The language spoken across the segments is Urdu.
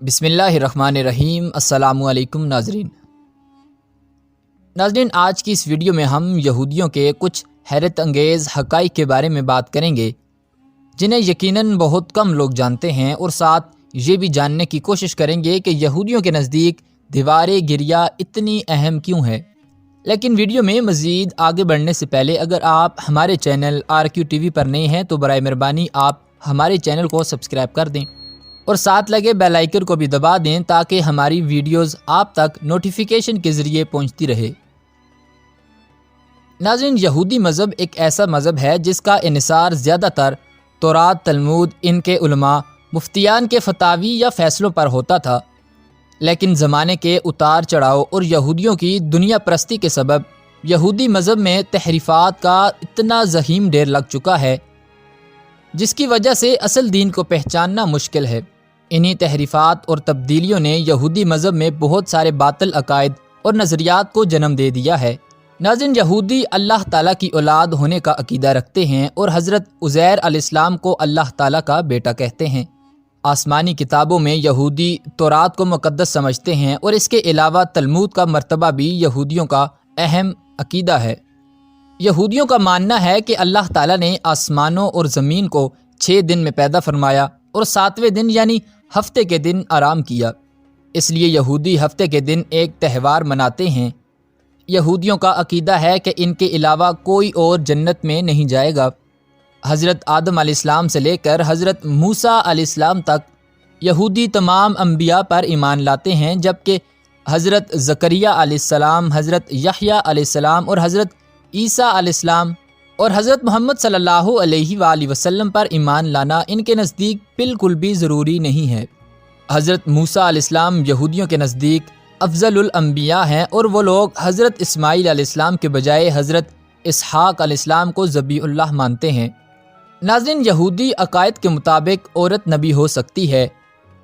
بسم اللہ الرحمن الرحیم۔ السلام علیکم ناظرین، آج کی اس ویڈیو میں ہم یہودیوں کے کچھ حیرت انگیز حقائق کے بارے میں بات کریں گے جنہیں یقیناً بہت کم لوگ جانتے ہیں، اور ساتھ یہ بھی جاننے کی کوشش کریں گے کہ یہودیوں کے نزدیک دیوار گریہ اتنی اہم کیوں ہے۔ لیکن ویڈیو میں مزید آگے بڑھنے سے پہلے اگر آپ ہمارے چینل RQ TV پر نئے ہیں تو برائے مہربانی آپ ہمارے چینل کو سبسکرائب کر دیں اور ساتھ لگے بیل آئیکن کو بھی دبا دیں تاکہ ہماری ویڈیوز آپ تک نوٹیفیکیشن کے ذریعے پہنچتی رہے۔ ناظرین، یہودی مذہب ایک ایسا مذہب ہے جس کا انحصار زیادہ تر تورات، تلمود، ان کے علماء، مفتیان کے فتاوی یا فیصلوں پر ہوتا تھا، لیکن زمانے کے اتار چڑھاؤ اور یہودیوں کی دنیا پرستی کے سبب یہودی مذہب میں تحریفات کا اتنا زخیم ڈھیر لگ چکا ہے جس کی وجہ سے اصل دین کو پہچاننا مشکل ہے۔ انہی تحریفات اور تبدیلیوں نے یہودی مذہب میں بہت سارے باطل عقائد اور نظریات کو جنم دے دیا ہے۔ ناظرین، یہودی اللہ تعالیٰ کی اولاد ہونے کا عقیدہ رکھتے ہیں اور حضرت عزیر علیہ السلام کو اللہ تعالیٰ کا بیٹا کہتے ہیں۔ آسمانی کتابوں میں یہودی تورات کو مقدس سمجھتے ہیں، اور اس کے علاوہ تلمود کا مرتبہ بھی یہودیوں کا اہم عقیدہ ہے۔ یہودیوں کا ماننا ہے کہ اللہ تعالیٰ نے آسمانوں اور زمین کو 6 دن میں پیدا فرمایا اور 7ویں دن یعنی ہفتے کے دن آرام کیا۔ اس لیے یہودی ہفتے کے دن ایک تہوار مناتے ہیں۔ یہودیوں کا عقیدہ ہے کہ ان کے علاوہ کوئی اور جنت میں نہیں جائے گا۔ حضرت آدم علیہ السلام سے لے کر حضرت موسیٰ علیہ السلام تک یہودی تمام انبیاء پر ایمان لاتے ہیں، جبکہ حضرت زکریا علیہ السلام، حضرت یحییٰ علیہ السلام اور حضرت عیسیٰ علیہ السلام اور حضرت محمد صلی اللہ علیہ وآلہ وسلم پر ایمان لانا ان کے نزدیک بالکل بھی ضروری نہیں ہے۔ حضرت موسیٰ علیہ السلام یہودیوں کے نزدیک افضل الانبیاء ہیں، اور وہ لوگ حضرت اسماعیل علیہ السلام کے بجائے حضرت اسحاق علیہ السلام کو ذبیح اللہ مانتے ہیں۔ ناظرین، یہودی عقائد کے مطابق عورت نبی ہو سکتی ہے،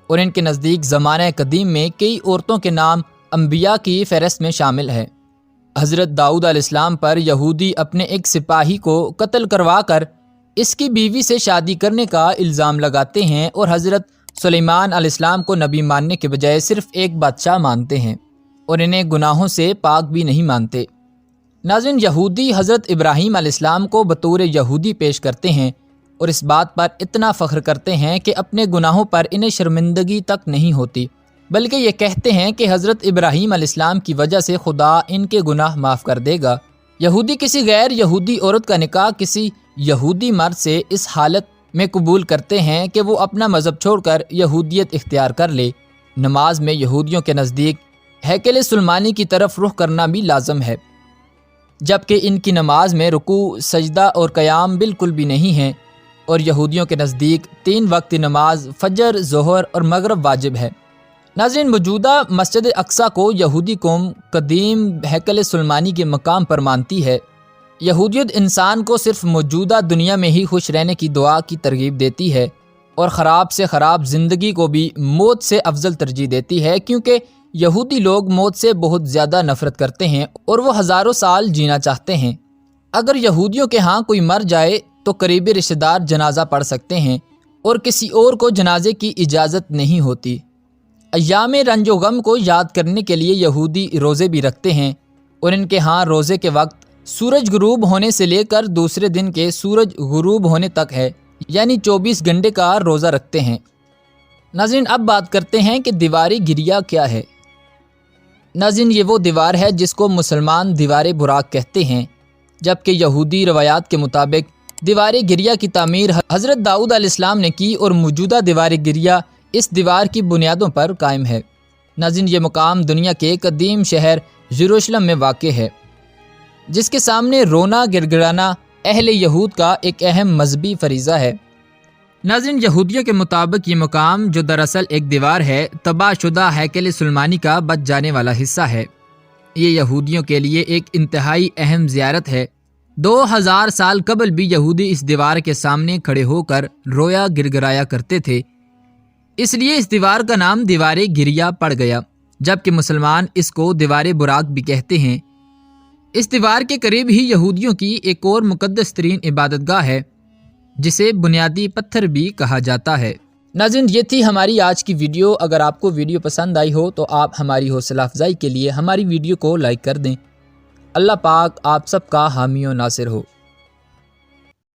اور ان کے نزدیک زمانہ قدیم میں کئی عورتوں کے نام انبیاء کی فہرست میں شامل ہے۔ حضرت داؤد علیہ السلام پر یہودی اپنے ایک سپاہی کو قتل کروا کر اس کی بیوی سے شادی کرنے کا الزام لگاتے ہیں، اور حضرت سلیمان علیہ السلام کو نبی ماننے کے بجائے صرف ایک بادشاہ مانتے ہیں، اور انہیں گناہوں سے پاک بھی نہیں مانتے۔ ناظرین، یہودی حضرت ابراہیم علیہ السلام کو بطور یہودی پیش کرتے ہیں، اور اس بات پر اتنا فخر کرتے ہیں کہ اپنے گناہوں پر انہیں شرمندگی تک نہیں ہوتی، بلکہ یہ کہتے ہیں کہ حضرت ابراہیم علیہ السلام کی وجہ سے خدا ان کے گناہ معاف کر دے گا۔ یہودی کسی غیر یہودی عورت کا نکاح کسی یہودی مرد سے اس حالت میں قبول کرتے ہیں کہ وہ اپنا مذہب چھوڑ کر یہودیت اختیار کر لے۔ نماز میں یہودیوں کے نزدیک ہیکل سلیمانی کی طرف رخ کرنا بھی لازم ہے، جبکہ ان کی نماز میں رکوع، سجدہ اور قیام بالکل بھی نہیں ہیں، اور یہودیوں کے نزدیک 3 وقت نماز فجر، ظہر اور مغرب واجب ہے۔ ناظرین، موجودہ مسجد اقصیٰ کو یہودی قوم قدیم ہیکل سلیمانی کے مقام پر مانتی ہے۔ یہودیت انسان کو صرف موجودہ دنیا میں ہی خوش رہنے کی دعا کی ترغیب دیتی ہے، اور خراب سے خراب زندگی کو بھی موت سے افضل ترجیح دیتی ہے، کیونکہ یہودی لوگ موت سے بہت زیادہ نفرت کرتے ہیں اور وہ ہزاروں سال جینا چاہتے ہیں۔ اگر یہودیوں کے ہاں کوئی مر جائے تو قریبی رشتہ دار جنازہ پڑھ سکتے ہیں، اور کسی اور کو جنازے کی اجازت نہیں ہوتی۔ ایام رنج و غم کو یاد کرنے کے لیے یہودی روزے بھی رکھتے ہیں، اور ان کے ہاں روزے کے وقت سورج غروب ہونے سے لے کر دوسرے دن کے سورج غروب ہونے تک ہے، یعنی 24 گھنٹے کا روزہ رکھتے ہیں۔ ناظرین، اب بات کرتے ہیں کہ دیوار گریہ کیا ہے۔ ناظرین، یہ وہ دیوار ہے جس کو مسلمان دیوار براق کہتے ہیں، جبکہ یہودی روایات کے مطابق دیوار گریہ کی تعمیر حضرت داؤد علیہ السلام نے کی، اور موجودہ دیوار گریہ اس دیوار کی بنیادوں پر قائم ہے۔ ناظرین، یہ مقام دنیا کے قدیم شہر یروشلم میں واقع ہے، جس کے سامنے رونا گڑگڑانا اہل یہود کا ایک اہم مذہبی فریضہ ہے۔ ناظرین، یہودیوں کے مطابق یہ مقام، جو دراصل ایک دیوار ہے، تباہ شدہ ہیکل سلیمانی کا بچ جانے والا حصہ ہے۔ یہ یہودیوں کے لیے ایک انتہائی اہم زیارت ہے۔ 2000 سال قبل بھی یہودی اس دیوار کے سامنے کھڑے ہو کر رویا گڑگڑایا کرتے تھے، اس لیے اس دیوار کا نام دیوار گریہ پڑ گیا، جبکہ مسلمان اس کو دیوار براق بھی کہتے ہیں۔ اس دیوار کے قریب ہی یہودیوں کی ایک اور مقدس ترین عبادت گاہ ہے، جسے بنیادی پتھر بھی کہا جاتا ہے۔ ناظرین، یہ تھی ہماری آج کی ویڈیو۔ اگر آپ کو ویڈیو پسند آئی ہو تو آپ ہماری حوصلہ افزائی کے لیے ہماری ویڈیو کو لائک کر دیں۔ اللہ پاک آپ سب کا حامی و ناصر ہو۔